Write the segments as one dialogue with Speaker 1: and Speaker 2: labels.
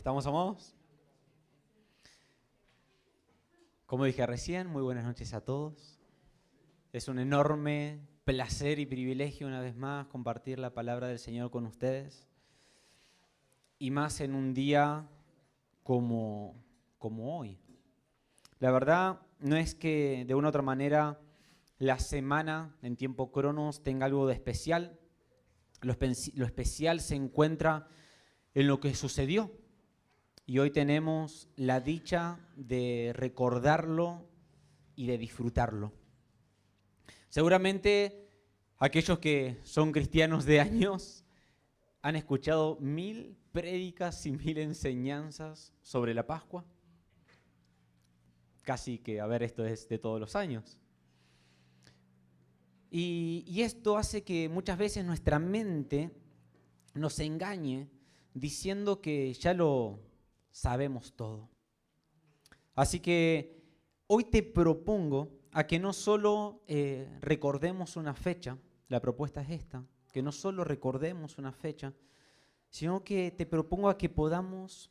Speaker 1: ¿Estamos a modos? Como dije recién, muy buenas noches a todos. Es un enorme placer y privilegio una vez más compartir la palabra del Señor con ustedes. Y más en un día como hoy. La verdad no es que de una u otra manera la semana en tiempo Cronos tenga algo de especial. Lo especial se encuentra en lo que sucedió. Y hoy tenemos la dicha de recordarlo y de disfrutarlo. Seguramente aquellos que son cristianos de años han escuchado 1000 prédicas y 1000 enseñanzas sobre la Pascua. Casi que, esto es de todos los años. Y esto hace que muchas veces nuestra mente nos engañe diciendo que ya lo sabemos todo. Así que hoy te propongo a que no solo recordemos una fecha, la propuesta es esta, que no solo recordemos una fecha, sino que te propongo a que podamos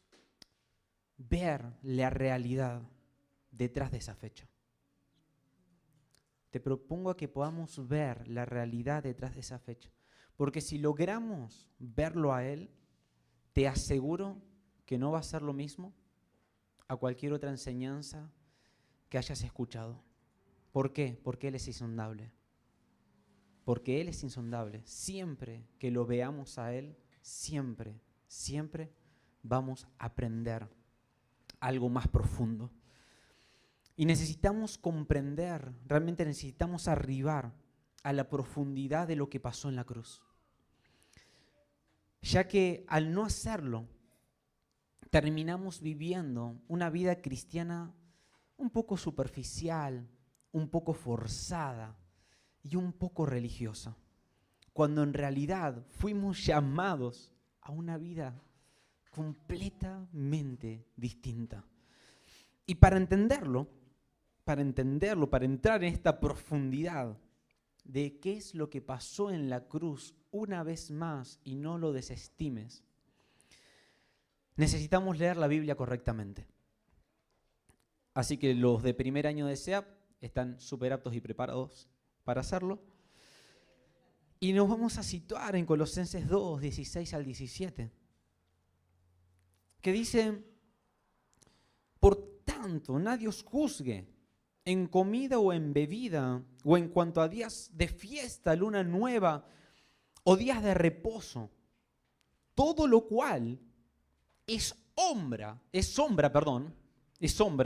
Speaker 1: ver la realidad detrás de esa fecha. Te propongo a que podamos ver la realidad detrás de esa fecha. Porque si logramos verlo a Él, te aseguro que no va a ser lo mismo a cualquier otra enseñanza que hayas escuchado. ¿Por qué? Porque Él es insondable. Porque Él es insondable. Siempre que lo veamos a Él, siempre vamos a aprender algo más profundo. Y necesitamos comprender, realmente necesitamos arribar a la profundidad de lo que pasó en la cruz. Ya que al no hacerlo, terminamos viviendo una vida cristiana un poco superficial, un poco forzada y un poco religiosa, cuando en realidad fuimos llamados a una vida completamente distinta. Y para entenderlo, para entrar en esta profundidad de qué es lo que pasó en la cruz una vez más y no lo desestimes, necesitamos leer la Biblia correctamente. Así que los de primer año de SEAP están súper aptos y preparados para hacerlo. Y nos vamos a situar en Colosenses 2, 16 al 17, que dice: por tanto, nadie os juzgue en comida o en bebida, o en cuanto a días de fiesta, luna nueva, o días de reposo, todo lo cual es sombra,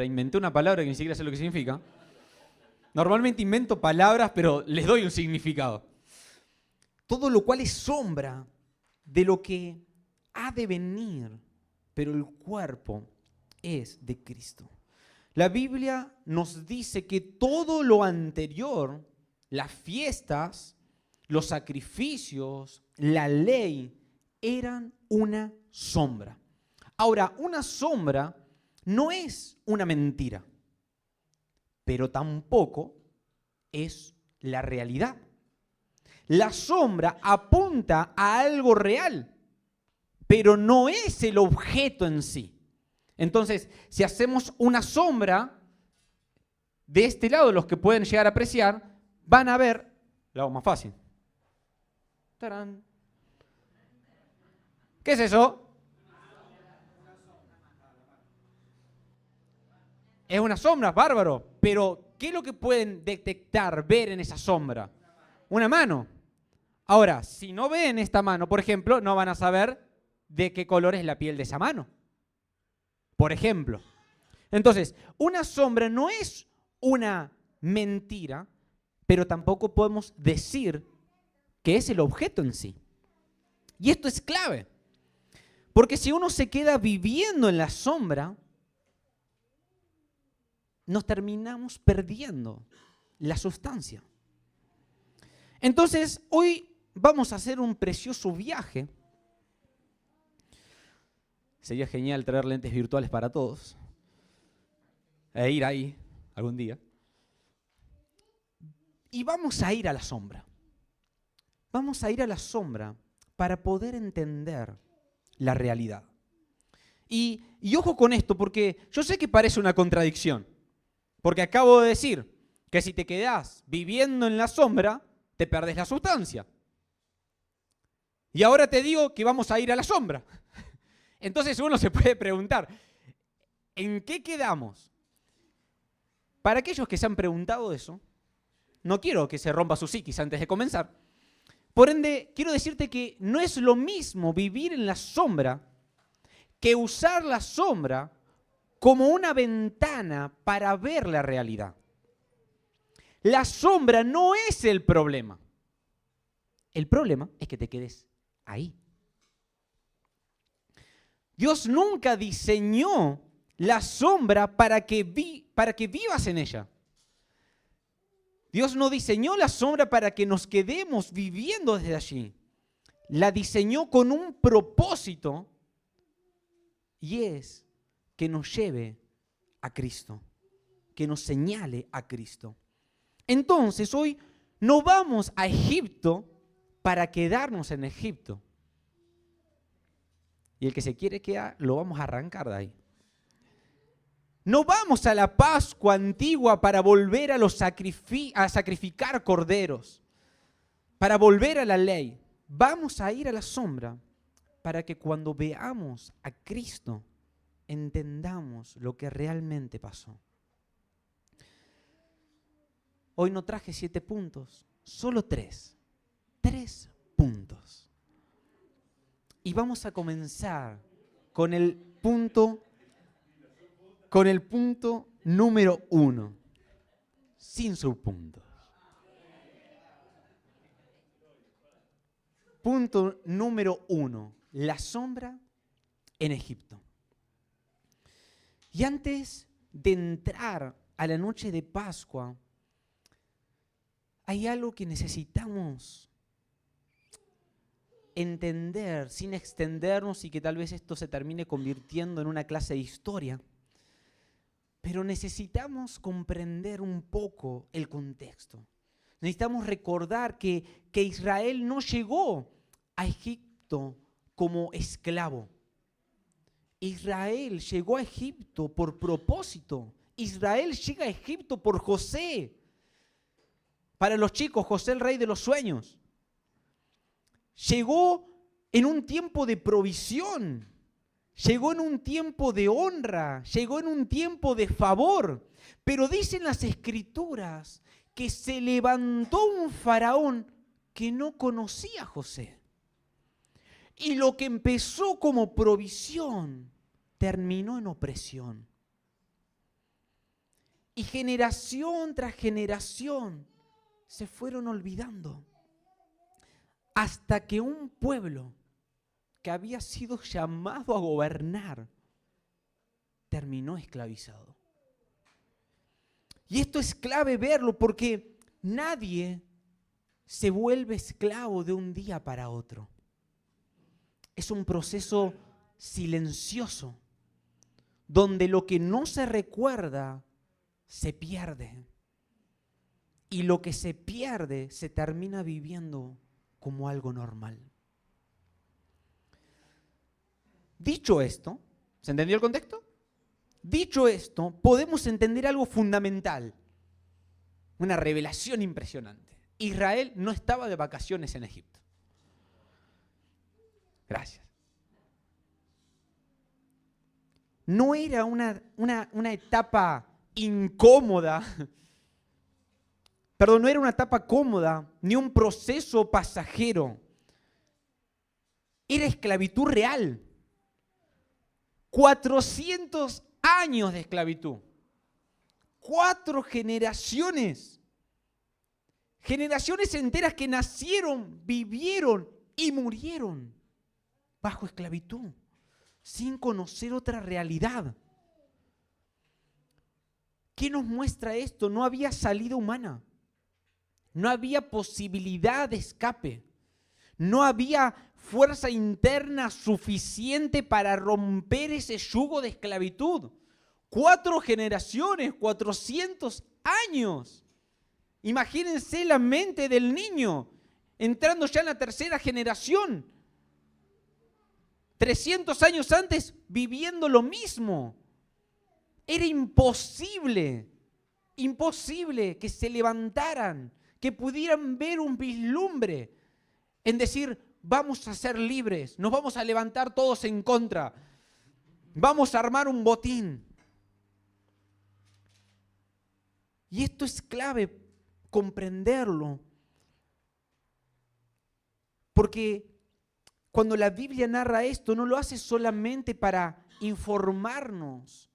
Speaker 1: inventé una palabra que ni siquiera sé lo que significa. Normalmente invento palabras, pero les doy un significado. Todo lo cual es sombra de lo que ha de venir, pero el cuerpo es de Cristo. La Biblia nos dice que todo lo anterior, las fiestas, los sacrificios, la ley, eran una sombra. Ahora, una sombra no es una mentira, pero tampoco es la realidad. La sombra apunta a algo real, pero no es el objeto en sí. Entonces, si hacemos una sombra, de este lado los que pueden llegar a apreciar, van a ver, lo hago más fácil. ¡Tarán! ¿Qué es eso? Es una sombra, bárbaro. Pero, ¿qué es lo que pueden detectar, ver en esa sombra? Una mano. Ahora, si no ven esta mano, por ejemplo, no van a saber de qué color es la piel de esa mano. Por ejemplo. Entonces, una sombra no es una mentira, pero tampoco podemos decir que es el objeto en sí. Y esto es clave. Porque si uno se queda viviendo en la sombra, nos terminamos perdiendo la sustancia. Entonces, hoy vamos a hacer un precioso viaje. Sería genial traer lentes virtuales para todos e ir ahí algún día. Y vamos a ir a la sombra. Vamos a ir a la sombra para poder entender la realidad. Y ojo con esto, porque yo sé que parece una contradicción. Porque acabo de decir que si te quedás viviendo en la sombra, te perdés la sustancia. Y ahora te digo que vamos a ir a la sombra. Entonces uno se puede preguntar, ¿en qué quedamos? Para aquellos que se han preguntado eso, no quiero que se rompa su psiquis antes de comenzar. Por ende, quiero decirte que no es lo mismo vivir en la sombra que usar la sombra como una ventana para ver la realidad. La sombra no es el problema. El problema es que te quedes ahí. Dios nunca diseñó la sombra para que vivas en ella. Dios no diseñó la sombra para que nos quedemos viviendo desde allí. La diseñó con un propósito y es que nos lleve a Cristo, que nos señale a Cristo. Entonces hoy no vamos a Egipto para quedarnos en Egipto. Y el que se quiere quedar, lo vamos a arrancar de ahí. No vamos a la Pascua antigua para volver a sacrificar corderos, para volver a la ley. Vamos a ir a la sombra para que cuando veamos a Cristo entendamos lo que realmente pasó. Hoy no traje 7 puntos, solo 3. 3 puntos. Y vamos a comenzar con el punto número 1, sin subpuntos. Punto número 1, la sombra en Egipto. Y antes de entrar a la noche de Pascua, hay algo que necesitamos entender sin extendernos y que tal vez esto se termine convirtiendo en una clase de historia. Pero necesitamos comprender un poco el contexto. Necesitamos recordar que Israel no llegó a Egipto como esclavo. Israel llegó a Egipto por propósito. Israel llega a Egipto por José. Para los chicos, José el rey de los sueños. Llegó en un tiempo de provisión. Llegó en un tiempo de honra, llegó en un tiempo de favor. Pero dicen las Escrituras que se levantó un faraón que no conocía a José. Y lo que empezó como provisión terminó en opresión. Y generación tras generación se fueron olvidando. Hasta que un pueblo que había sido llamado a gobernar, terminó esclavizado. Y esto es clave verlo porque nadie se vuelve esclavo de un día para otro. Es un proceso silencioso, donde lo que no se recuerda se pierde. Y lo que se pierde se termina viviendo como algo normal. Dicho esto, ¿se entendió el contexto? Dicho esto, podemos entender algo fundamental, una revelación impresionante. Israel no estaba de vacaciones en Egipto. Gracias. No era una etapa incómoda, no era una etapa cómoda, ni un proceso pasajero. Era esclavitud real. 400 años de esclavitud. 4 generaciones. Generaciones enteras que nacieron, vivieron y murieron bajo esclavitud, sin conocer otra realidad. ¿Qué nos muestra esto? No había salida humana. No había posibilidad de escape. No había fuerza interna suficiente para romper ese yugo de esclavitud. 4 generaciones, 400 años. Imagínense la mente del niño entrando ya en la 3ª generación. 300 años antes viviendo lo mismo. Era imposible que se levantaran, que pudieran ver un vislumbre en decir, vamos a ser libres, nos vamos a levantar todos en contra, vamos a armar un botín. Y esto es clave comprenderlo, porque cuando la Biblia narra esto, no lo hace solamente para informarnos,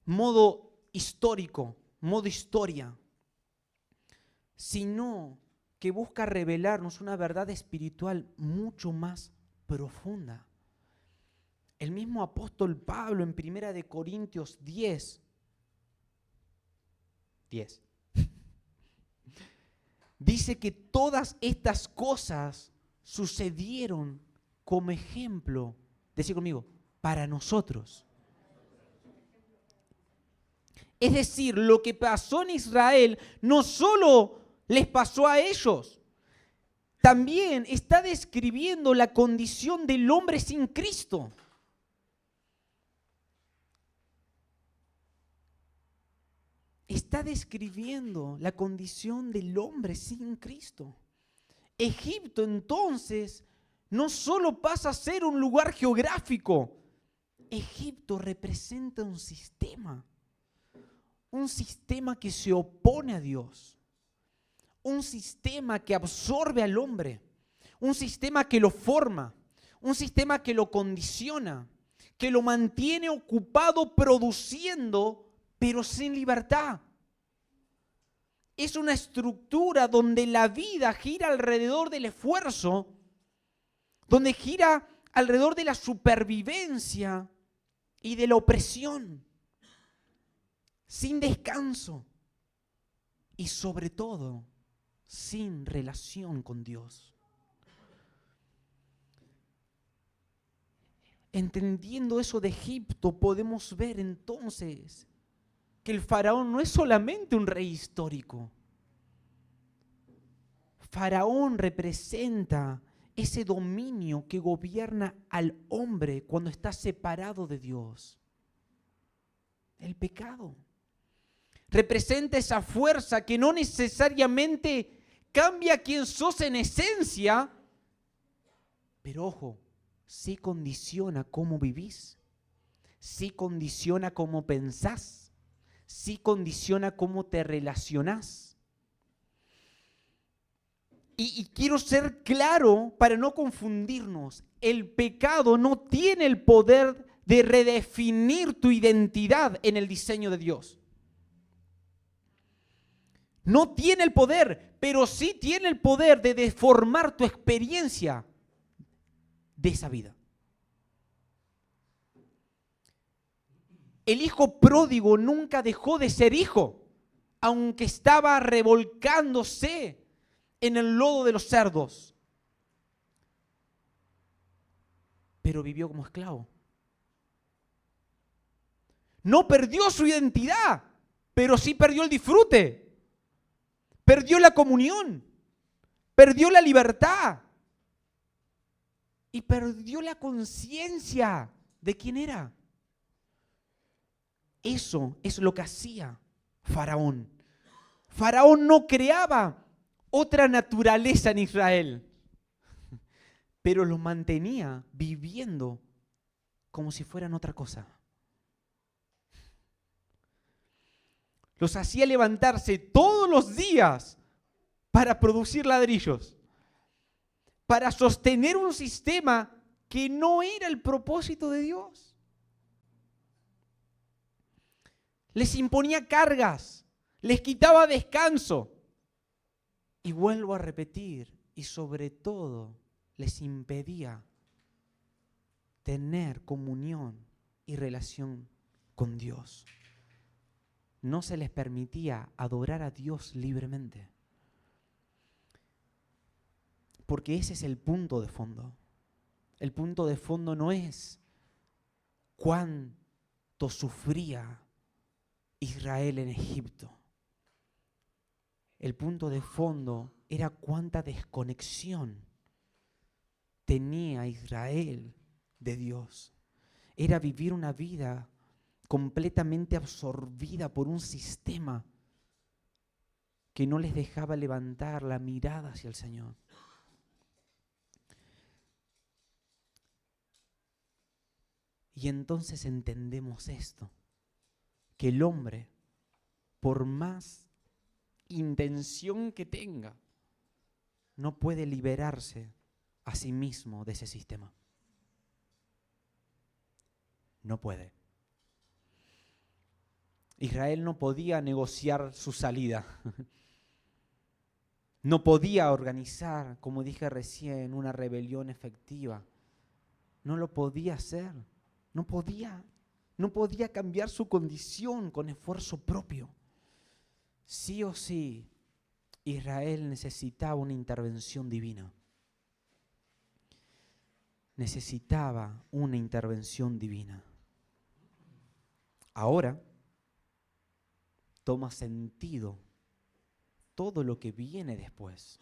Speaker 1: modo histórico, modo historia, sino que busca revelarnos una verdad espiritual mucho más profunda. El mismo apóstol Pablo en 1 Corintios 10 dice que todas estas cosas sucedieron como ejemplo, decid conmigo, para nosotros. Es decir, lo que pasó en Israel no solo les pasó a ellos, también está describiendo la condición del hombre sin Cristo. Está describiendo la condición del hombre sin Cristo. Egipto entonces no solo pasa a ser un lugar geográfico, Egipto representa un sistema que se opone a Dios, un sistema que absorbe al hombre, un sistema que lo forma, un sistema que lo condiciona, que lo mantiene ocupado produciendo, pero sin libertad. Es una estructura donde la vida gira alrededor del esfuerzo, donde gira alrededor de la supervivencia y de la opresión, sin descanso y sobre todo sin relación con Dios. Entendiendo eso de Egipto, podemos ver entonces que el faraón no es solamente un rey histórico. Faraón representa ese dominio que gobierna al hombre cuando está separado de Dios. El pecado. Representa esa fuerza que no necesariamente cambia quién sos en esencia, pero ojo, sí condiciona cómo vivís, sí condiciona cómo pensás, sí condiciona cómo te relacionás. Y quiero ser claro para no confundirnos. El pecado no tiene el poder de redefinir tu identidad en el diseño de Dios. No tiene el poder, pero sí tiene el poder de deformar tu experiencia de esa vida. El hijo pródigo nunca dejó de ser hijo, aunque estaba revolcándose en el lodo de los cerdos. Pero vivió como esclavo. No perdió su identidad, pero sí perdió el disfrute. Perdió la comunión. Perdió la libertad. Y perdió la conciencia de quién era. Eso es lo que hacía Faraón. Faraón no creaba otra naturaleza en Israel, pero los mantenía viviendo como si fueran otra cosa. Los hacía levantarse todos los días para producir ladrillos, para sostener un sistema que no era el propósito de Dios. Les imponía cargas, les quitaba descanso. Y vuelvo a repetir, y sobre todo les impedía tener comunión y relación con Dios. No se les permitía adorar a Dios libremente. Porque ese es el punto de fondo. El punto de fondo no es cuánto sufría Israel en Egipto. El punto de fondo era cuánta desconexión tenía Israel de Dios. Era vivir una vida completamente absorbida por un sistema que no les dejaba levantar la mirada hacia el Señor. Y entonces entendemos esto, que el hombre, por más intención que tenga, no puede liberarse a sí mismo de ese sistema. No puede. Israel no podía negociar su salida. No podía organizar, como dije recién, una rebelión efectiva. No lo podía hacer. No podía cambiar su condición con esfuerzo propio. Sí o sí, Israel necesitaba una intervención divina. Necesitaba una intervención divina. Ahora toma sentido todo lo que viene después,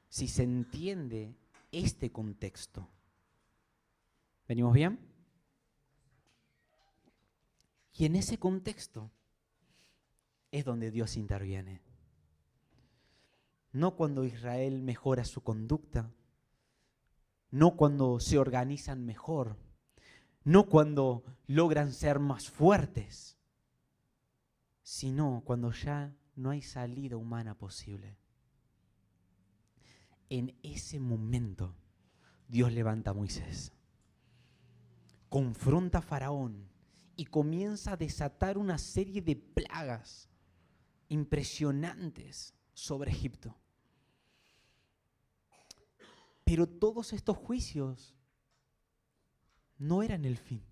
Speaker 1: si se entiende este contexto. ¿Venimos bien? Y en ese contexto es donde Dios interviene. No cuando Israel mejora su conducta, no cuando se organizan mejor, no cuando logran ser más fuertes, sino cuando ya no hay salida humana posible. En ese momento, Dios levanta a Moisés, confronta a Faraón y comienza a desatar una serie de plagas impresionantes sobre Egipto. Pero todos estos juicios no eran el fin.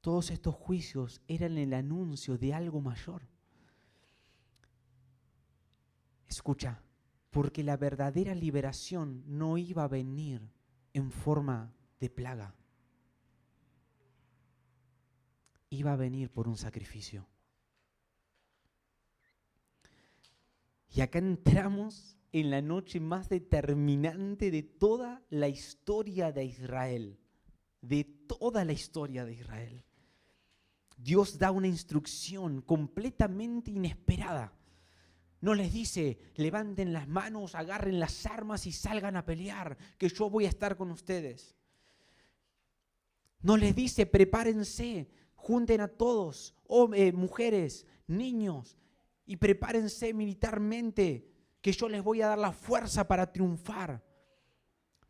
Speaker 1: Todos estos juicios eran el anuncio de algo mayor. Escucha, porque la verdadera liberación no iba a venir en forma de plaga. Iba a venir por un sacrificio. Y acá entramos en la noche más determinante de toda la historia de Israel. De toda la historia de Israel. Dios da una instrucción completamente inesperada. No les dice, levanten las manos, agarren las armas y salgan a pelear, que yo voy a estar con ustedes. No les dice, prepárense, junten a todos, mujeres, niños, y prepárense militarmente, que yo les voy a dar la fuerza para triunfar.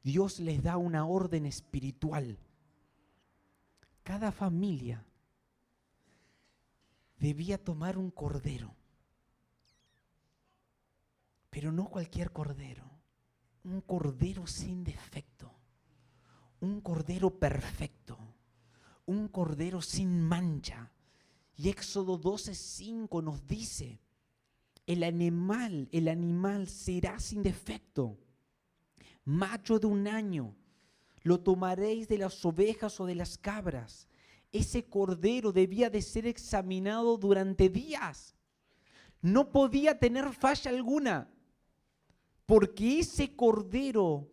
Speaker 1: Dios les da una orden espiritual. Cada familia debía tomar un cordero, pero no cualquier cordero, un cordero sin defecto, un cordero perfecto, un cordero sin mancha. Y Éxodo 12:5 nos dice, el animal será sin defecto, macho de 1 año, lo tomaréis de las ovejas o de las cabras. Ese cordero debía de ser examinado durante días. No podía tener falla alguna, porque ese cordero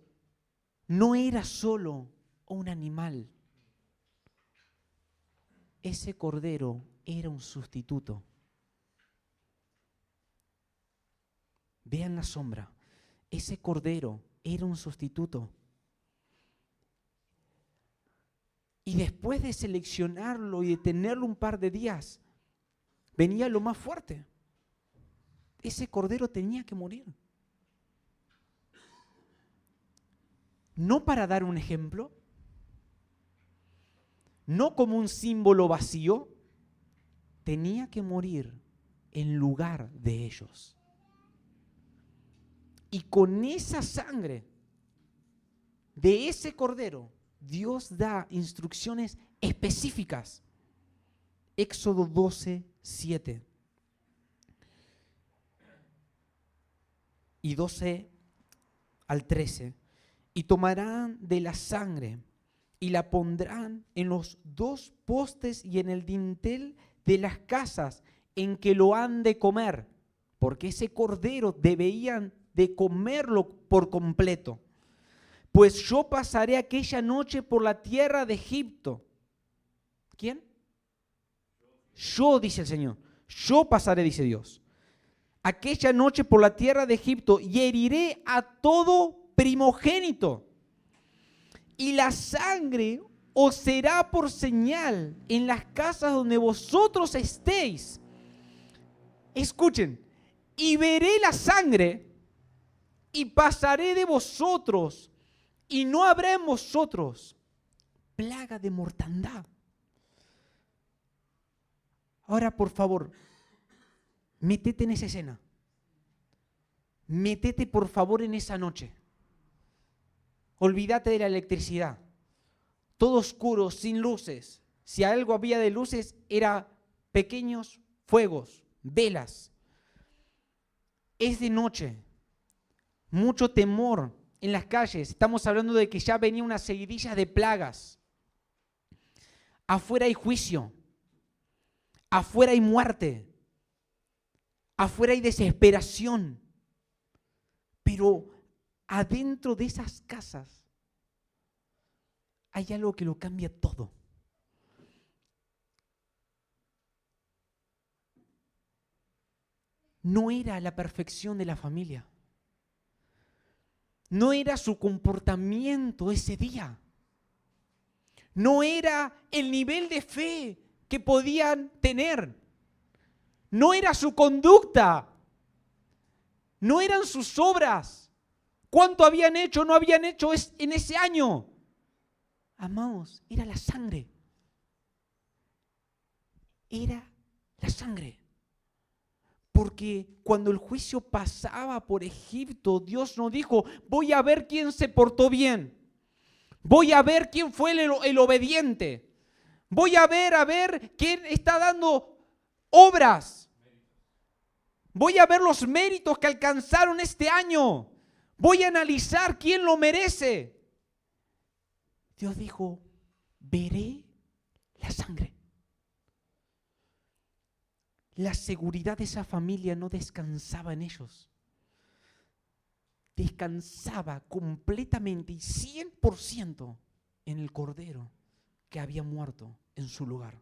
Speaker 1: no era solo un animal. Ese cordero era un sustituto. Vean la sombra. Ese cordero era un sustituto. Y después de seleccionarlo y de tenerlo un par de días, venía lo más fuerte. Ese cordero tenía que morir. No para dar un ejemplo, no como un símbolo vacío, tenía que morir en lugar de ellos. Y con esa sangre de ese cordero, Dios da instrucciones específicas. Éxodo 12:7 y 12 al 13. Y tomarán de la sangre y la pondrán en los 2 postes y en el dintel de las casas en que lo han de comer, porque ese cordero debían de comerlo por completo. pues yo pasaré aquella noche por la tierra de Egipto. ¿Quién? Yo, dice el Señor. Yo pasaré, dice Dios. Aquella noche por la tierra de Egipto y heriré a todo primogénito. Y la sangre os será por señal en las casas donde vosotros estéis. Escuchen, y veré la sangre y pasaré de vosotros y no habrá en vosotros plaga de mortandad. Ahora, por favor, métete en esa escena. Métete, por favor, en esa noche. Olvídate de la electricidad. Todo oscuro, sin luces. Si algo había de luces, era pequeños fuegos, velas. Es de noche. Mucho temor en las calles. Estamos hablando de que ya venía una seguidilla de plagas. Afuera hay juicio. Afuera hay muerte. Afuera hay desesperación. Pero adentro de esas casas hay algo que lo cambia todo. No era la perfección de la familia. No era su comportamiento ese día. No era el nivel de fe que podían tener. No era su conducta. No eran sus obras. ¿Cuánto habían hecho o no habían hecho en ese año? Amados, era la sangre. Era la sangre. Porque cuando el juicio pasaba por Egipto, Dios no dijo, voy a ver quién se portó bien. Voy a ver quién fue el obediente. Voy a ver quién está dando obras. Voy a ver los méritos que alcanzaron este año. Voy a analizar quién lo merece. Dios dijo, veré la sangre. La seguridad de esa familia no descansaba en ellos. Descansaba completamente y 100% en el cordero que había muerto en su lugar.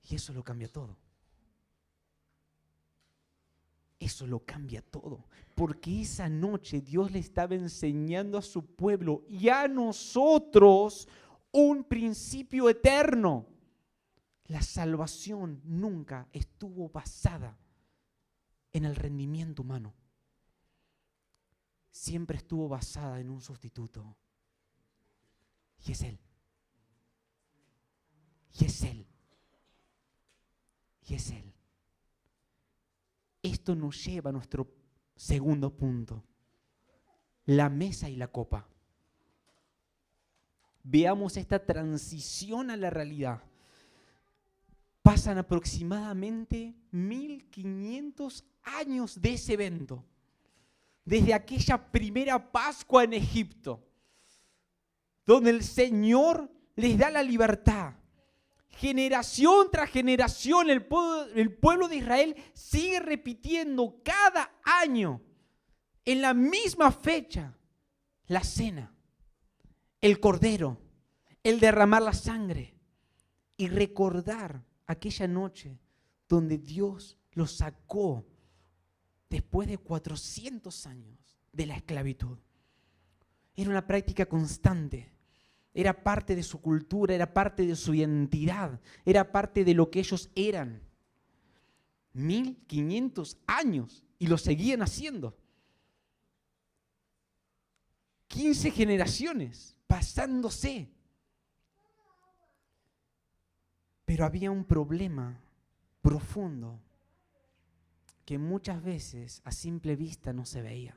Speaker 1: Y eso lo cambia todo. Eso lo cambia todo. Porque esa noche Dios le estaba enseñando a su pueblo y a nosotros un principio eterno. La salvación nunca estuvo basada en el rendimiento humano. Siempre estuvo basada en un sustituto. Y es Él. Y es Él. Y es Él. Esto nos lleva a nuestro segundo punto. La mesa y la copa. Veamos esta transición a la realidad. Pasan aproximadamente 1500 años de ese evento. Desde aquella primera Pascua en Egipto, donde el Señor les da la libertad. Generación tras generación, el pueblo de Israel sigue repitiendo cada año, en la misma fecha, la cena, el cordero, el derramar la sangre y recordar aquella noche donde Dios los sacó después de 400 años de la esclavitud. Era una práctica constante. Era parte de su cultura, era parte de su identidad, era parte de lo que ellos eran. 1500 años y lo seguían haciendo. 15 generaciones pasándose. Pero había un problema profundo que muchas veces a simple vista no se veía.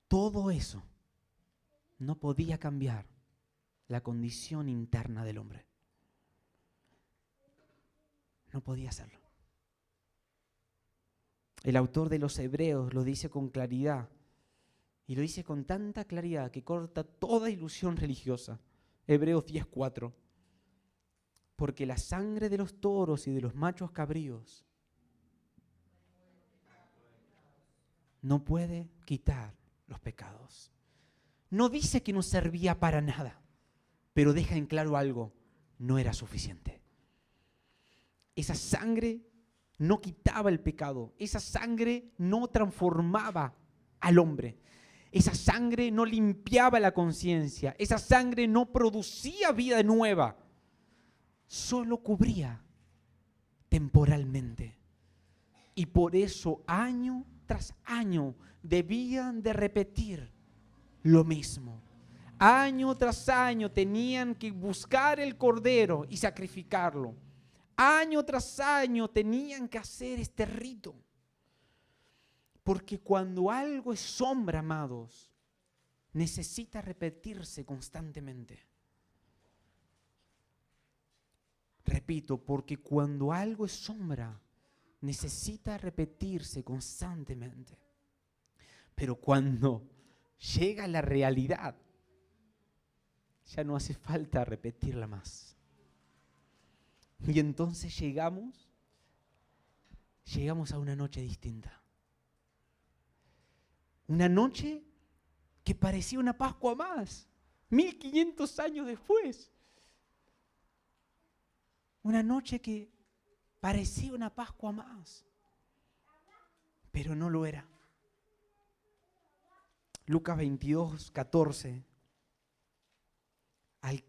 Speaker 1: Todo eso no podía cambiar la condición interna del hombre. No podía hacerlo. El autor de los Hebreos lo dice con claridad, y lo dice con tanta claridad que corta toda ilusión religiosa. Hebreos 10:4. Porque la sangre de los toros y de los machos cabríos no puede quitar los pecados. No dice que no servía para nada, pero deja en claro algo: no era suficiente. Esa sangre no quitaba el pecado, esa sangre no transformaba al hombre, esa sangre no limpiaba la conciencia, esa sangre no producía vida nueva, solo cubría temporalmente. Y por eso año tras año debían de repetir lo mismo. Año tras año tenían que buscar el cordero y sacrificarlo. Año tras año tenían que hacer este rito. Porque cuando algo es sombra, amados, necesita repetirse constantemente. Repito, porque cuando algo es sombra, necesita repetirse constantemente. Pero cuando llega la realidad, ya no hace falta repetirla más. Y entonces llegamos a una noche distinta. Una noche que parecía una Pascua más, 1500 años después. Una noche que parecía una Pascua más, pero no lo era. Lucas 22, 14 al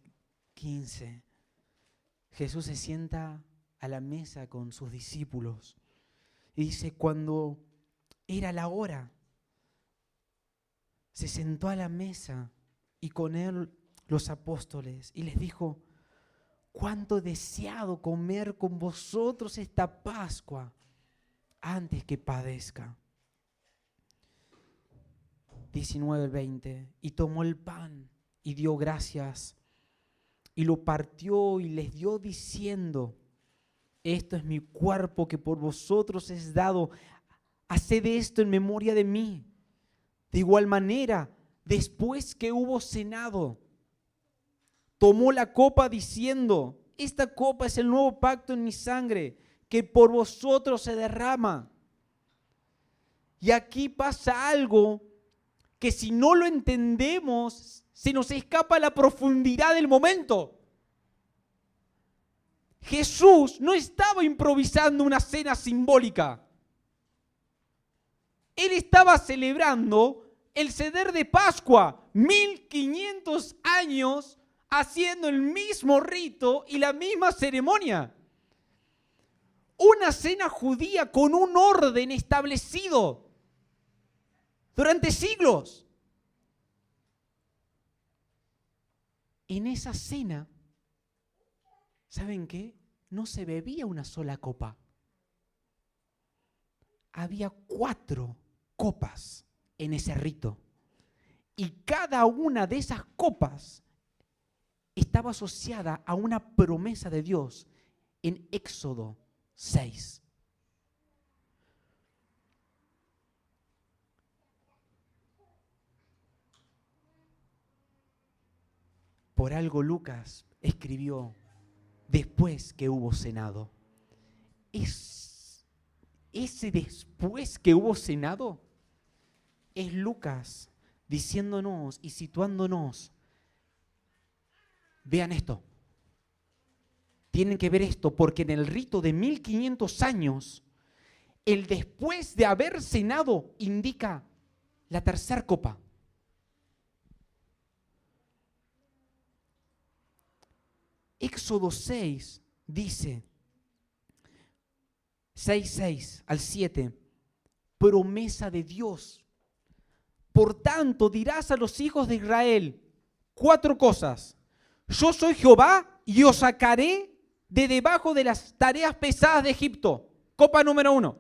Speaker 1: 15. Jesús se sienta a la mesa con sus discípulos y dice: cuando era la hora, se sentó a la mesa y con él los apóstoles y les dijo: cuánto he deseado comer con vosotros esta Pascua antes que padezca. 19 al 20. Y tomó el pan y dio gracias y lo partió y les dio diciendo: esto es mi cuerpo que por vosotros es dado, haced esto en memoria de mí. De igual manera, después que hubo cenado, tomó la copa diciendo: esta copa es el nuevo pacto en mi sangre, que por vosotros se derrama. Y aquí pasa algo que si no lo entendemos, se nos escapa la profundidad del momento. Jesús no estaba improvisando una cena simbólica. Él estaba celebrando el Seder de Pascua, 1500 años haciendo el mismo rito y la misma ceremonia. Una cena judía con un orden establecido durante siglos. En esa cena, ¿saben qué? No se bebía una sola copa. Había 4 copas en ese rito. Y cada una de esas copas estaba asociada a una promesa de Dios en Éxodo 6. Por algo Lucas escribió: después que hubo cenado. Ese después que hubo cenado es Lucas diciéndonos y situándonos: vean esto, tienen que ver esto, porque en el rito de 1500 años, el después de haber cenado indica la tercera copa. Éxodo 6 dice, 6 al 7, promesa de Dios. Por tanto, dirás a los hijos de Israel 4 cosas. Yo soy Jehová y os sacaré de debajo de las tareas pesadas de Egipto. Copa número 1.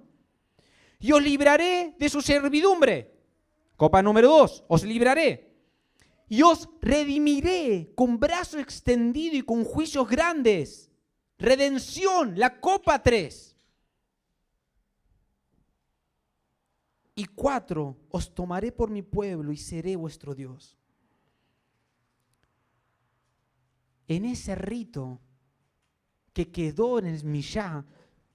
Speaker 1: Y os libraré de su servidumbre. Copa número 2. Os libraré. Y os redimiré con brazo extendido y con juicios grandes. Redención, la copa 3. Y 4, os tomaré por mi pueblo y seré vuestro Dios. En ese rito que quedó en el Mishá,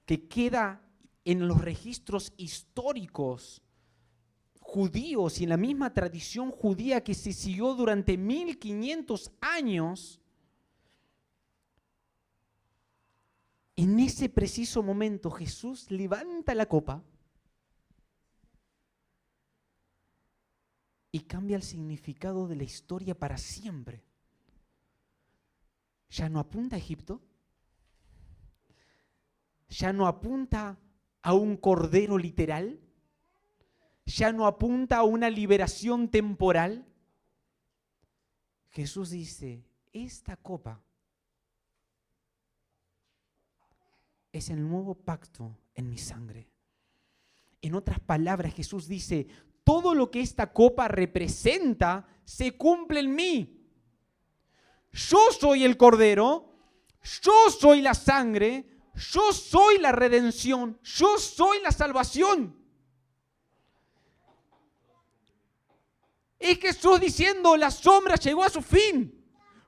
Speaker 1: que queda en los registros históricos judíos y en la misma tradición judía que se siguió durante 1500 años, en ese preciso momento Jesús levanta la copa y cambia el significado de la historia para siempre. Ya no apunta a Egipto, ya no apunta a un cordero literal, ya no apunta a una liberación temporal. Jesús dice, esta copa es el nuevo pacto en mi sangre. En otras palabras, Jesús dice, todo lo que esta copa representa se cumple en mí. Yo soy el cordero, yo soy la sangre, yo soy la redención, yo soy la salvación. Es Jesús diciendo, la sombra llegó a su fin,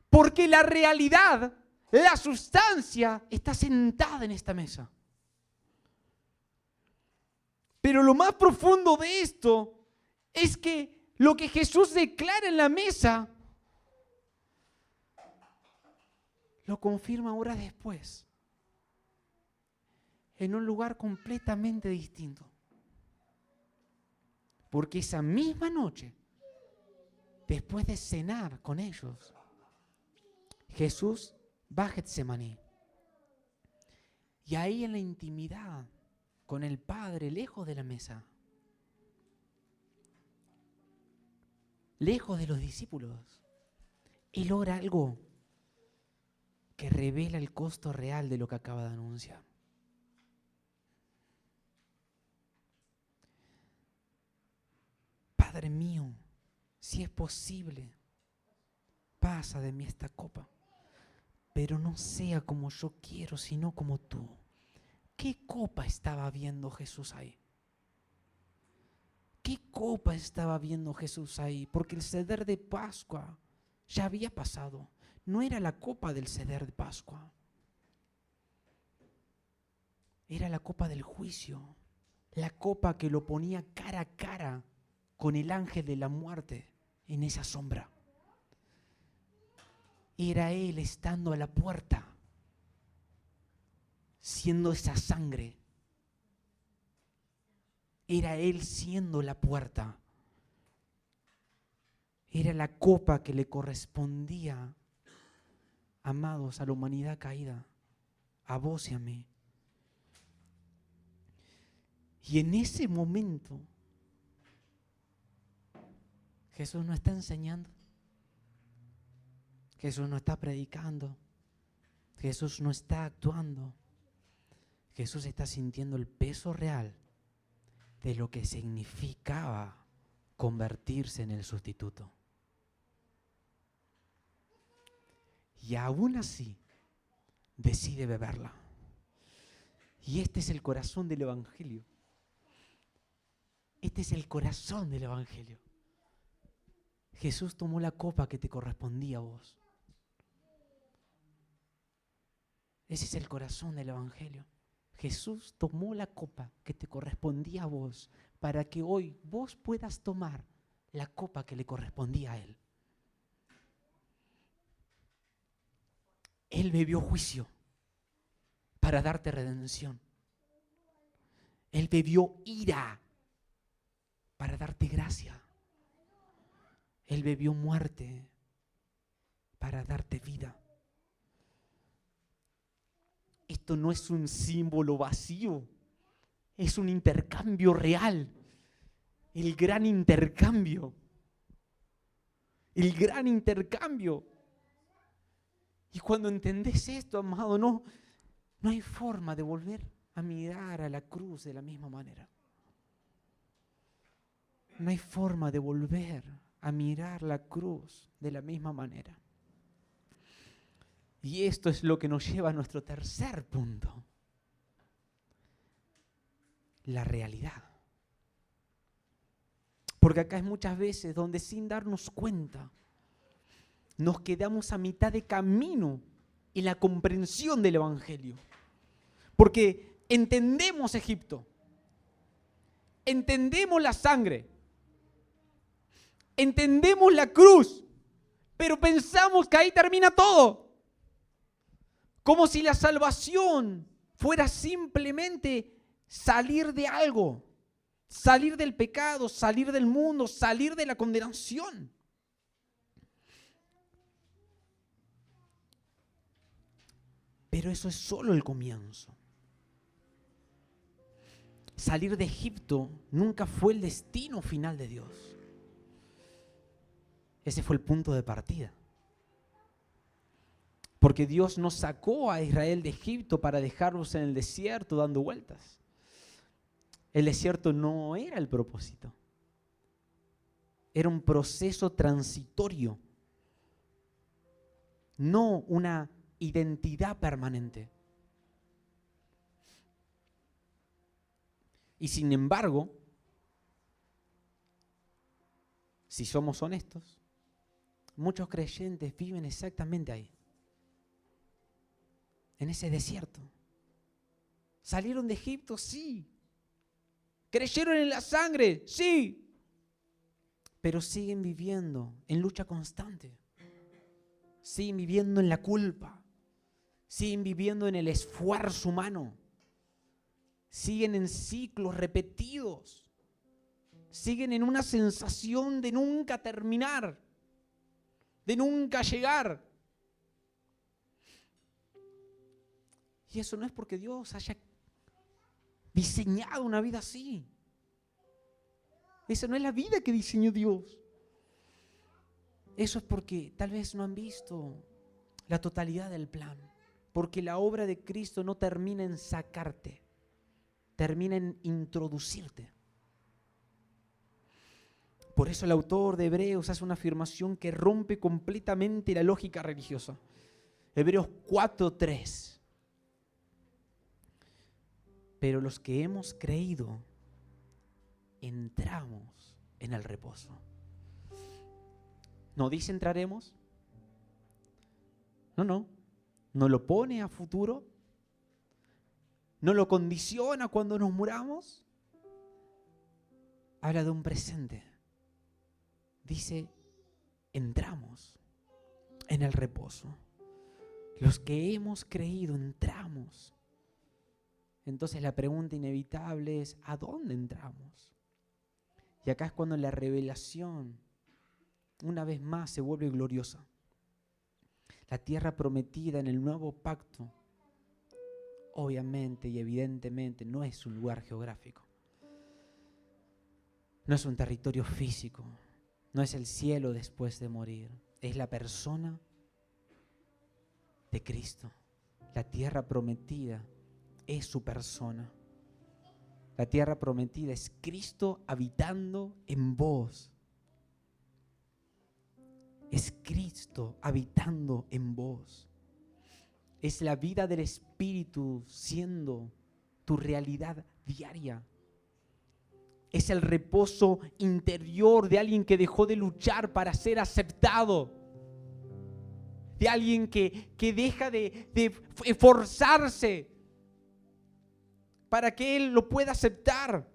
Speaker 1: porque la realidad, la sustancia, está sentada en esta mesa. Pero lo más profundo de esto es que lo que Jesús declara en la mesa lo confirma horas después, en un lugar completamente distinto. Porque esa misma noche, después de cenar con ellos, Jesús va a Getsemaní. Y ahí en la intimidad con el Padre, lejos de la mesa, lejos de los discípulos, Él ora algo que revela el costo real de lo que acaba de anunciar. Padre mío, si es posible, pasa de mí esta copa, pero no sea como yo quiero, sino como tú. ¿Qué copa estaba viendo Jesús ahí? ¿Qué copa estaba viendo Jesús ahí? Porque el Seder de Pascua ya había pasado. No era la copa del Seder de Pascua. Era la copa del juicio. La copa que lo ponía cara a cara con el ángel de la muerte en esa sombra. Era Él estando a la puerta, siendo esa sangre. Era Él siendo la puerta. Era la copa que le correspondía, amados, a la humanidad caída, a vos y a mí. Y en ese momento, Jesús no está enseñando, Jesús no está predicando, Jesús no está actuando. Jesús está sintiendo el peso real de lo que significaba convertirse en el sustituto. Y aún así decide beberla. Y este es el corazón del Evangelio. Este es el corazón del Evangelio. Jesús tomó la copa que te correspondía a vos. Ese es el corazón del Evangelio. Jesús tomó la copa que te correspondía a vos para que hoy vos puedas tomar la copa que le correspondía a Él. Él bebió juicio para darte redención. Él bebió ira para darte gracia. Él bebió muerte para darte vida. Esto no es un símbolo vacío, es un intercambio real. El gran intercambio. El gran intercambio. Y cuando entendés esto, amado, no hay forma de volver a mirar a la cruz de la misma manera. No hay forma de volver a mirar la cruz de la misma manera. Y esto es lo que nos lleva a nuestro tercer punto. La realidad. Porque acá es muchas veces donde sin darnos cuenta nos quedamos a mitad de camino en la comprensión del Evangelio. Porque entendemos Egipto, entendemos la sangre, entendemos la cruz, pero pensamos que ahí termina todo. Como si la salvación fuera simplemente salir de algo, salir del pecado, salir del mundo, salir de la condenación. Pero eso es solo el comienzo. Salir de Egipto nunca fue el destino final de Dios. Ese fue el punto de partida. Porque Dios no sacó a Israel de Egipto para dejarlos en el desierto dando vueltas. El desierto no era el propósito. Era un proceso transitorio, no una identidad permanente. Y sin embargo, si somos honestos, muchos creyentes viven exactamente ahí, en ese desierto. ¿Salieron de Egipto? Sí. ¿Creyeron en la sangre? Sí. Pero siguen viviendo en lucha constante. Siguen viviendo en la culpa. Siguen viviendo en el esfuerzo humano. Siguen en ciclos repetidos. Siguen en una sensación de nunca terminar, de nunca llegar. Y eso no es porque Dios haya diseñado una vida así. Esa no es la vida que diseñó Dios. Eso es porque tal vez no han visto la totalidad del plan. Porque la obra de Cristo no termina en sacarte, termina en introducirte. Por eso el autor de Hebreos hace una afirmación que rompe completamente la lógica religiosa. Hebreos 4:3. Pero los que hemos creído, entramos en el reposo. ¿No dice entraremos? No. ¿No lo pone a futuro? ¿No lo condiciona cuando nos muramos? Habla de un presente. Dice, entramos en el reposo. Los que hemos creído, entramos. Entonces la pregunta inevitable es, ¿a dónde entramos? Y acá es cuando la revelación, una vez más, se vuelve gloriosa. La tierra prometida en el nuevo pacto, obviamente y evidentemente, no es un lugar geográfico. No es un territorio físico. No es el cielo después de morir. Es la persona de Cristo. La tierra prometida es su persona. La tierra prometida es Cristo habitando en vos. Es Cristo habitando en vos. Es la vida del Espíritu siendo tu realidad diaria. Es el reposo interior de alguien que dejó de luchar para ser aceptado. De alguien que deja de esforzarse para que Él lo pueda aceptar.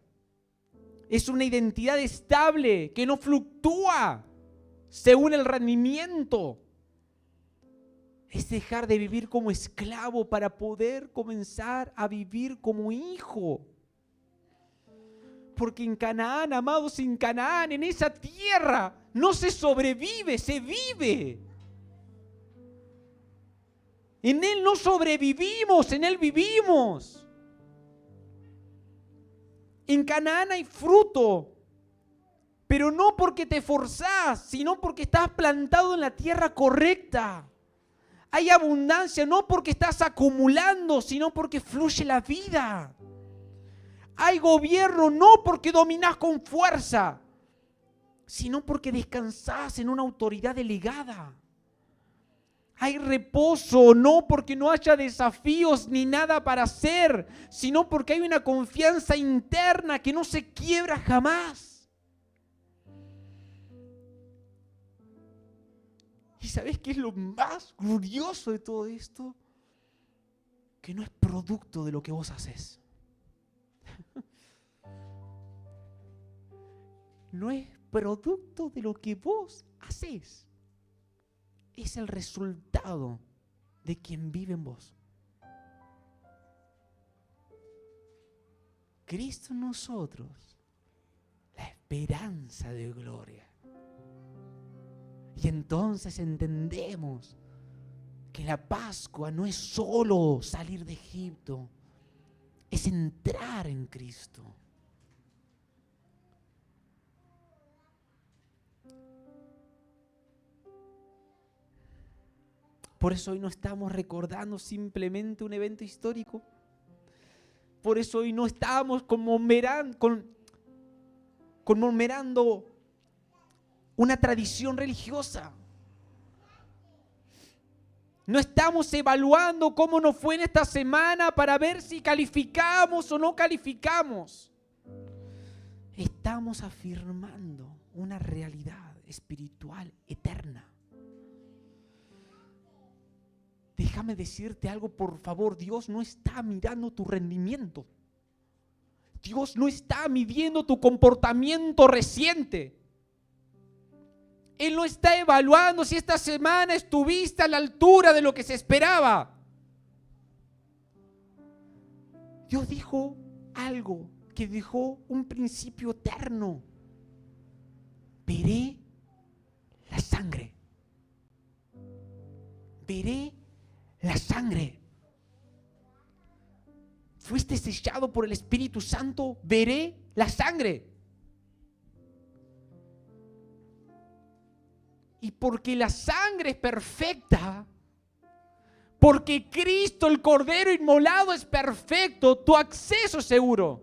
Speaker 1: Es una identidad estable que no fluctúa según el rendimiento. Es dejar de vivir como esclavo para poder comenzar a vivir como hijo. Porque en Canaán, amados, en Canaán, en esa tierra, no se sobrevive, se vive. En Él no sobrevivimos, en Él vivimos. En Canaán hay fruto, pero no porque te esforzás, sino porque estás plantado en la tierra correcta. Hay abundancia, no porque estás acumulando, sino porque fluye la vida. Hay gobierno, no porque dominás con fuerza, sino porque descansás en una autoridad delegada. Hay reposo, no porque no haya desafíos ni nada para hacer, sino porque hay una confianza interna que no se quiebra jamás. ¿Y sabés qué es lo más glorioso de todo esto? Que no es producto de lo que vos haces. No es producto de lo que vos haces. Es el resultado de quien vive en vos. Cristo en nosotros, la esperanza de gloria. Y entonces entendemos que la Pascua no es solo salir de Egipto, es entrar en Cristo. Por eso hoy no estamos recordando simplemente un evento histórico. Por eso hoy no estamos conmemorando una tradición religiosa. No estamos evaluando cómo nos fue en esta semana para ver si calificamos o no calificamos. Estamos afirmando una realidad espiritual eterna. Déjame decirte algo, por favor. Dios no está mirando tu rendimiento. Dios no está midiendo tu comportamiento reciente. Él no está evaluando si esta semana estuviste a la altura de lo que se esperaba. Dios dijo algo que dejó un principio eterno. Veré la sangre. Veré la sangre. Fuiste sellado por el Espíritu Santo, veré la sangre. Y porque la sangre es perfecta, porque Cristo, el Cordero inmolado, es perfecto, tu acceso es seguro.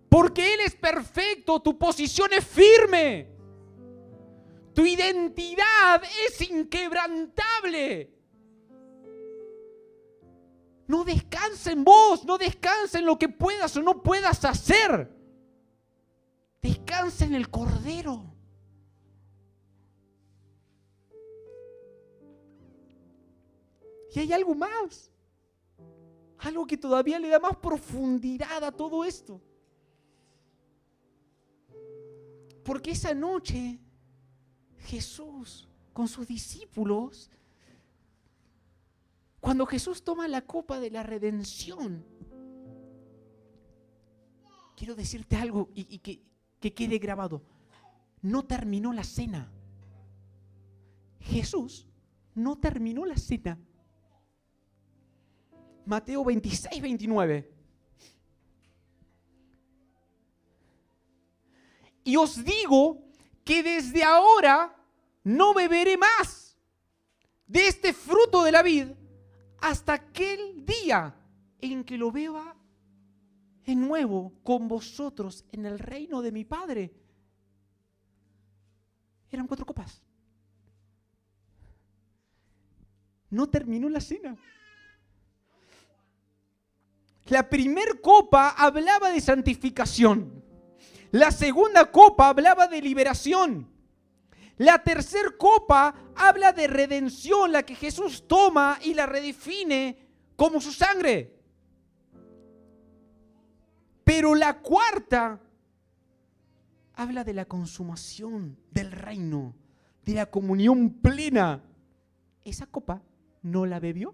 Speaker 1: Porque Él es perfecto, tu posición es firme. Tu identidad es inquebrantable. No descansa en vos, no descansa en lo que puedas o no puedas hacer. Descansa en el Cordero. Y hay algo más. Algo que todavía le da más profundidad a todo esto. Porque esa noche Jesús con sus discípulos, cuando Jesús toma la copa de la redención, quiero decirte algo y que quede grabado. No terminó la cena. Jesús no terminó la cena. Mateo 26, 29. Y os digo que desde ahora no beberé más de este fruto de la vid hasta aquel día en que lo beba de nuevo con vosotros en el reino de mi Padre. Eran 4 copas. No terminó la cena. La primer copa hablaba de santificación. La segunda copa hablaba de liberación. La tercera copa habla de redención, la que Jesús toma y la redefine como su sangre. Pero la cuarta habla de la consumación del reino, de la comunión plena. Esa copa no la bebió,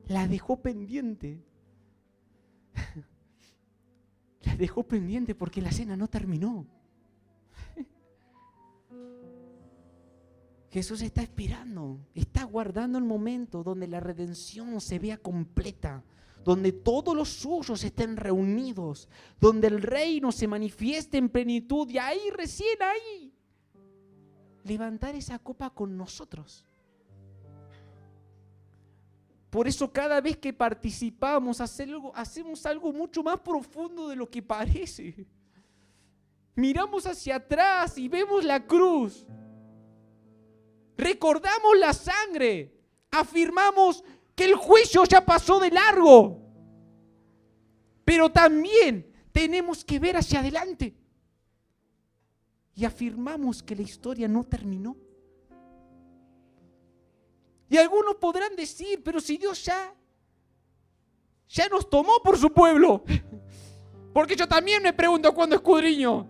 Speaker 1: la dejó pendiente. La dejó pendiente porque la cena no terminó. Jesús está esperando, está guardando el momento donde la redención se vea completa, donde todos los suyos estén reunidos, donde el reino se manifieste en plenitud, y ahí, recién ahí, levantar esa copa con nosotros. Por eso cada vez que participamos hacemos algo mucho más profundo de lo que parece. Miramos hacia atrás y vemos la cruz. Recordamos la sangre. Afirmamos que el juicio ya pasó de largo. Pero también tenemos que ver hacia adelante. Y afirmamos que la historia no terminó. Y algunos podrán decir, pero si Dios ya nos tomó por su pueblo. Porque yo también me pregunto cuando escudriño.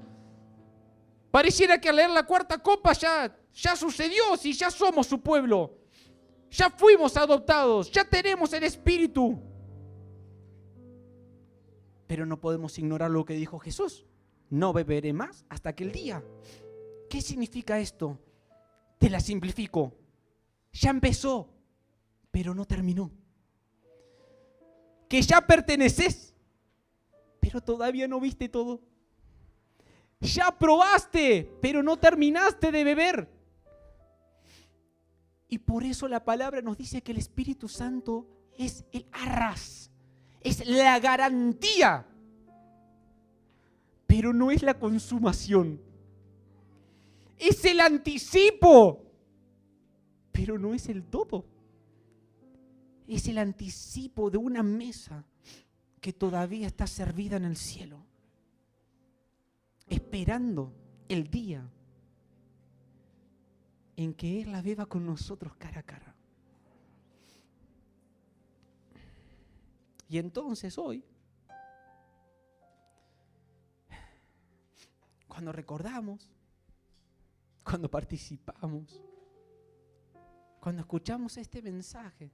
Speaker 1: Pareciera que al leer la cuarta copa ya sucedió, si ya somos su pueblo. Ya fuimos adoptados, ya tenemos el Espíritu. Pero no podemos ignorar lo que dijo Jesús. No beberé más hasta aquel día. ¿Qué significa esto? Te la simplifico. Ya empezó, pero no terminó. Que ya perteneces, pero todavía no viste todo. Ya probaste, pero no terminaste de beber. Y por eso la palabra nos dice que el Espíritu Santo es el arras, es la garantía, pero no es la consumación. Es el anticipo, pero no es el todo. Es el anticipo de una mesa que todavía está servida en el cielo, esperando el día en que Él la beba con nosotros cara a cara. Y entonces hoy, cuando recordamos, cuando participamos, cuando escuchamos este mensaje,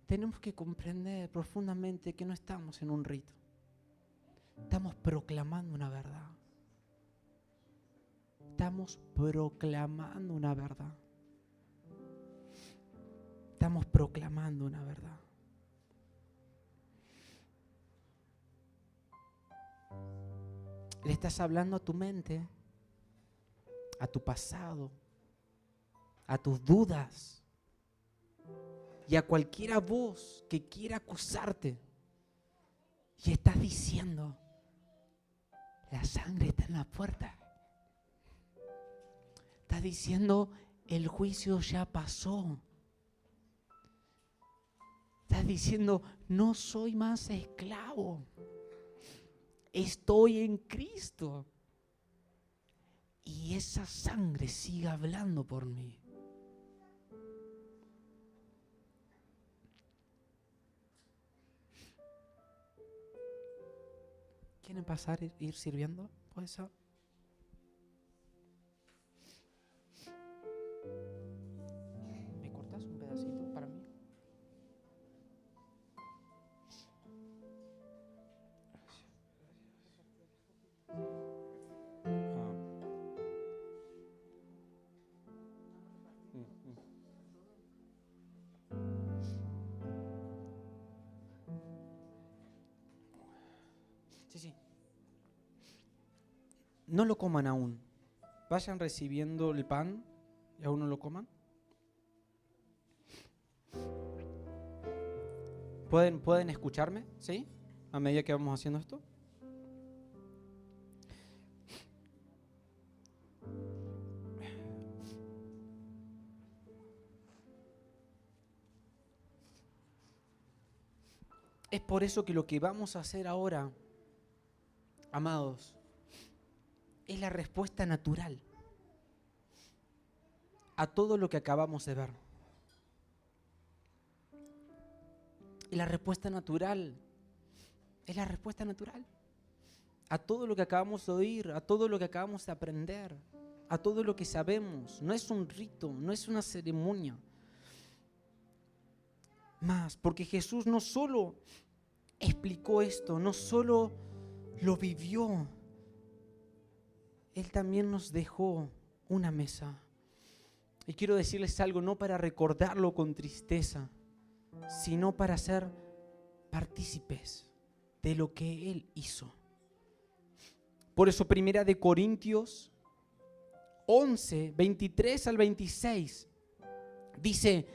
Speaker 1: tenemos que comprender profundamente que no estamos en un rito. Estamos proclamando una verdad. Estamos proclamando una verdad. Estamos proclamando una verdad. Le estás hablando a tu mente, a tu pasado, a tus dudas y a cualquiera voz que quiera acusarte. Y estás diciendo, la sangre está en la puerta. Estás diciendo, el juicio ya pasó. Estás diciendo, no soy más esclavo. Estoy en Cristo. Y esa sangre sigue hablando por mí. ¿Quieren pasar e ir sirviendo? ¿Puede ser? ¿Me cortas un pedacito para mí? Sí. No lo coman aún. Vayan recibiendo el pan y aún no lo coman. ¿Pueden escucharme? ¿Sí? A medida que vamos haciendo esto. Es por eso que lo que vamos a hacer ahora, amados, es la respuesta natural a todo lo que acabamos de ver. Y la respuesta natural es la respuesta natural a todo lo que acabamos de oír, a todo lo que acabamos de aprender, a todo lo que sabemos. No es un rito, no es una ceremonia. Más, porque Jesús no solo explicó esto, no solo lo vivió, Él también nos dejó una mesa. Y quiero decirles algo, no para recordarlo con tristeza, sino para ser partícipes de lo que Él hizo. Por eso 1 Corintios 11, 23 al 26, dice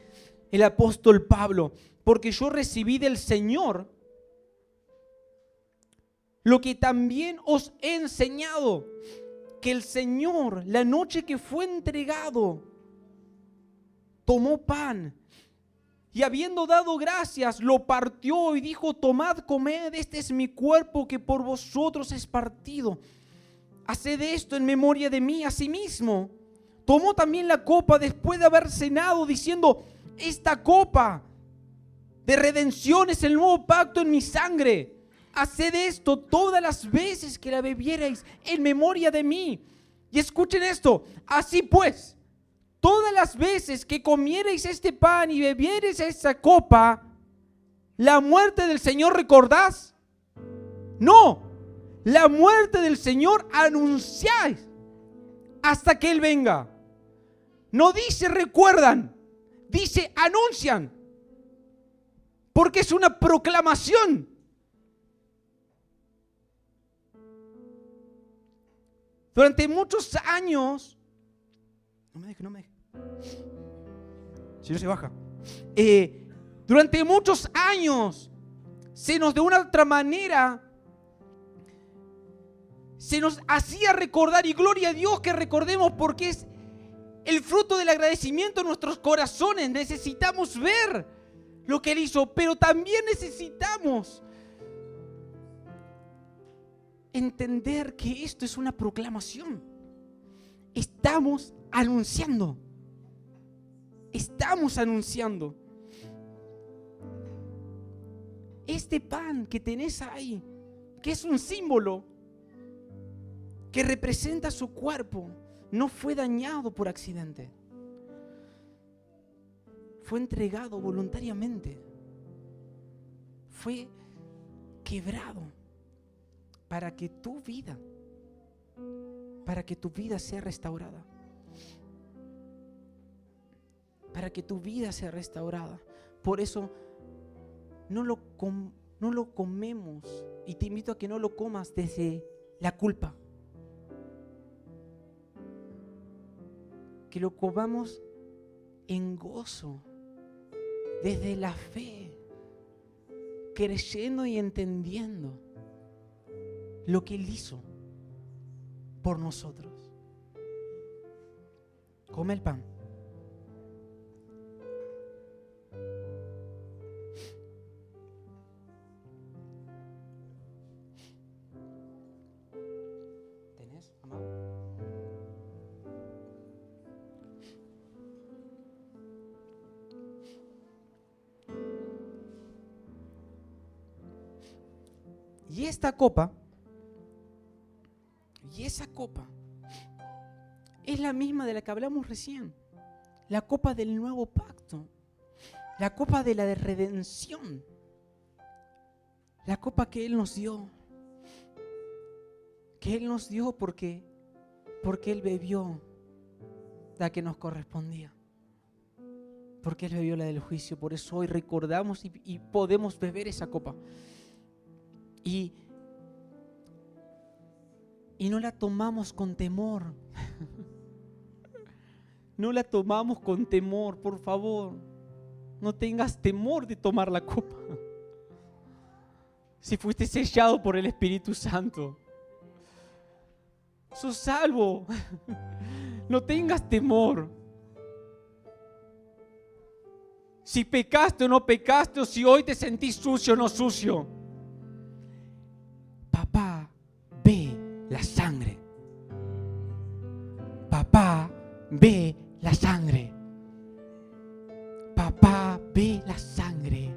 Speaker 1: el apóstol Pablo, porque yo recibí del Señor lo que también os he enseñado, que el Señor, la noche que fue entregado, tomó pan y habiendo dado gracias, lo partió y dijo, tomad, comed, este es mi cuerpo que por vosotros es partido. Haced esto en memoria de mí. Asimismo, tomó también la copa después de haber cenado, diciendo, esta copa de redención es el nuevo pacto en mi sangre. Haced esto todas las veces que la bebierais en memoria de mí. Y escuchen esto, así pues, todas las veces que comiereis este pan y bebiereis esta copa, ¿la muerte del Señor recordás? No, la muerte del Señor anunciáis hasta que Él venga. No dice recuerdan, dice anuncian, porque es una proclamación. Durante muchos años, no me deje. Si no se baja. Durante muchos años, se nos de una otra manera, se nos hacía recordar, y gloria a Dios que recordemos, porque es el fruto del agradecimiento en nuestros corazones. Necesitamos ver lo que Él hizo, pero también necesitamos entender que esto es una proclamación. Estamos anunciando. Este pan que tenés ahí, que es un símbolo que representa su cuerpo, no fue dañado por accidente. Fue entregado voluntariamente. Fue quebrado para que tu vida sea restaurada. Para que tu vida sea restaurada. Por eso no lo comemos, y te invito a que no lo comas desde la culpa. Que lo comamos en gozo, desde la fe, creyendo y entendiendo lo que Él hizo por nosotros. Come el pan. ¿Tenés, amado? Y esta copa, y esa copa, es la misma de la que hablamos recién. La copa del nuevo pacto. La copa de la redención. La copa que Él nos dio. Que Él nos dio porque Él bebió la que nos correspondía. Porque Él bebió la del juicio. Por eso hoy recordamos y podemos beber esa copa. Y no la tomamos con temor. No la tomamos con temor, por favor. No tengas temor de tomar la copa. Si fuiste sellado por el Espíritu Santo, sos salvo. No tengas temor. Si pecaste o no pecaste, o si hoy te sentís sucio o no sucio, papá ve la sangre. Papá ve la sangre. Papá ve la sangre.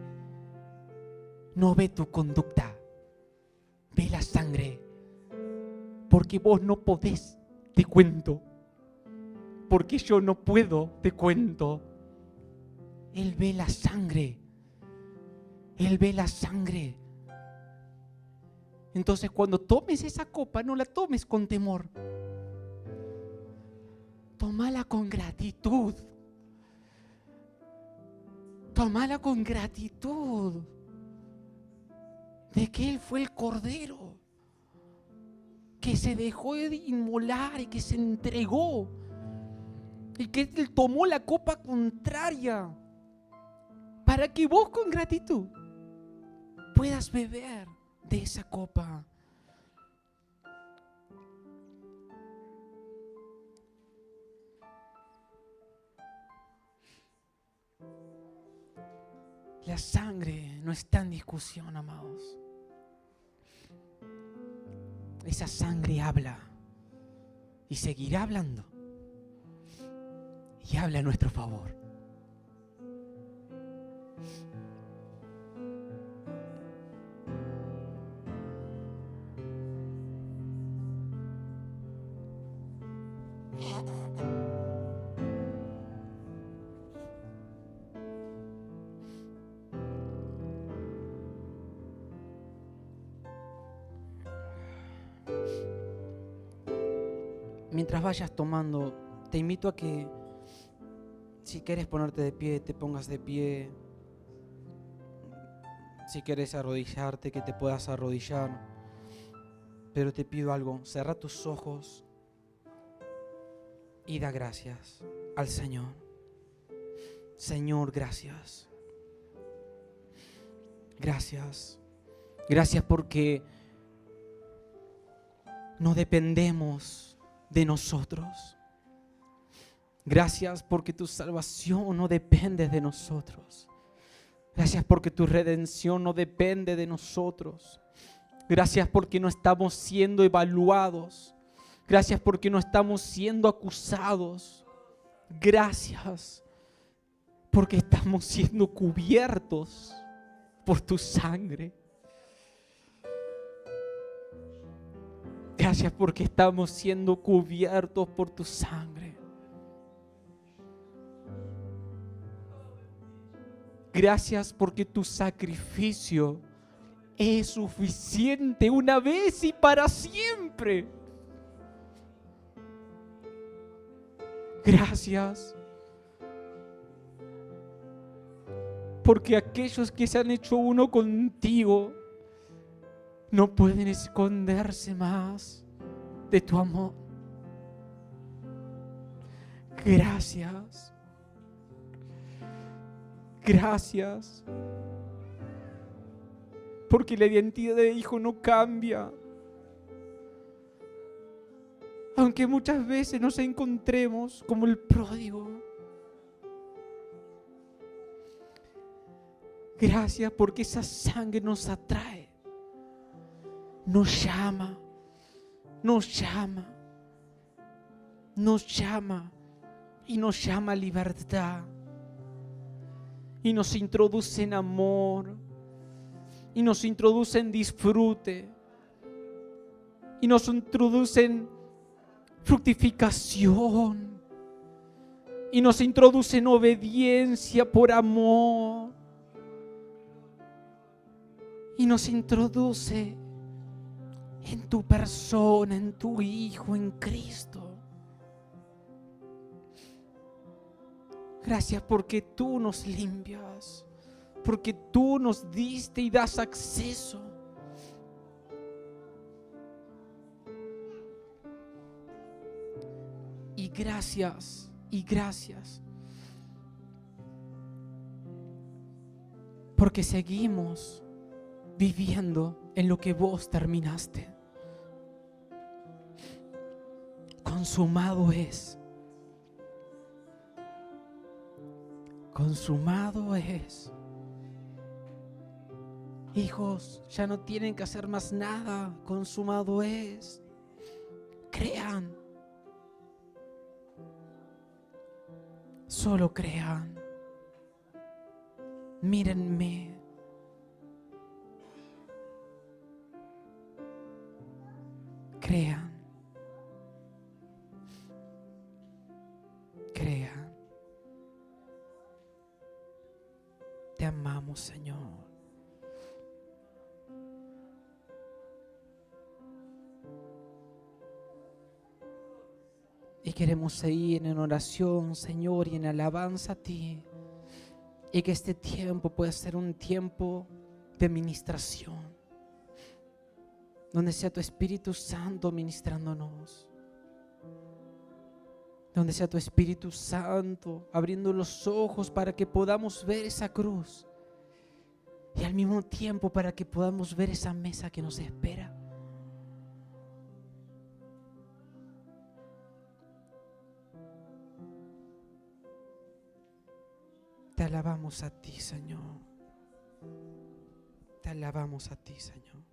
Speaker 1: No ve tu conducta. Ve la sangre. Porque vos no podés, te cuento. Porque yo no puedo, te cuento. Él ve la sangre. Él ve la sangre. Entonces, cuando tomes esa copa, no la tomes con temor. Tómala con gratitud. Tómala con gratitud de que Él fue el Cordero que se dejó de inmolar y que se entregó, y que Él tomó la copa contraria para que vos con gratitud puedas beber de esa copa. La sangre no está en discusión, amados. Esa sangre habla y seguirá hablando, y habla a nuestro favor. mientras vayas tomando, te invito a que si quieres ponerte de pie, te pongas de pie. Si quieres arrodillarte, que te puedas arrodillar. Pero te pido algo, cierra tus ojos y da gracias al Señor. Señor, gracias. Gracias. Gracias porque no dependemos de nosotros. Gracias porque tu salvación no depende de nosotros. Gracias porque tu redención no depende de nosotros. Gracias porque no estamos siendo evaluados. Gracias porque no estamos siendo acusados. Gracias porque estamos siendo cubiertos por tu sangre. Gracias porque estamos siendo cubiertos por tu sangre. Gracias porque tu sacrificio es suficiente una vez y para siempre. Gracias porque aquellos que se han hecho uno contigo no pueden esconderse más de tu amor. Gracias. Gracias. Porque la identidad de hijo no cambia. Aunque muchas veces nos encontremos como el pródigo. Gracias porque esa sangre nos atrae. Nos llama. Nos llama. Nos llama. Y nos llama a libertad. Y nos introduce en amor. Y nos introduce en disfrute. Y nos introduce en fructificación. Y nos introduce en obediencia por amor. Y nos introduce en tu persona, en tu Hijo, en Cristo. Gracias porque tú nos limpias. Porque tú nos diste y das acceso. Y gracias, porque seguimos viviendo en lo que vos terminaste. Consumado es. Consumado es. Hijos, ya no tienen que hacer más nada. Consumado es. Crean. Solo crean. Mírenme. Crean. Crean. Te amamos, Señor. Y queremos seguir en oración, Señor, y en alabanza a ti. Y que este tiempo pueda ser un tiempo de ministración. Donde sea tu Espíritu Santo ministrándonos. Donde sea tu Espíritu Santo abriendo los ojos para que podamos ver esa cruz. Y al mismo tiempo para que podamos ver esa mesa que nos espera. Te alabamos a ti, Señor. Te alabamos a ti, Señor.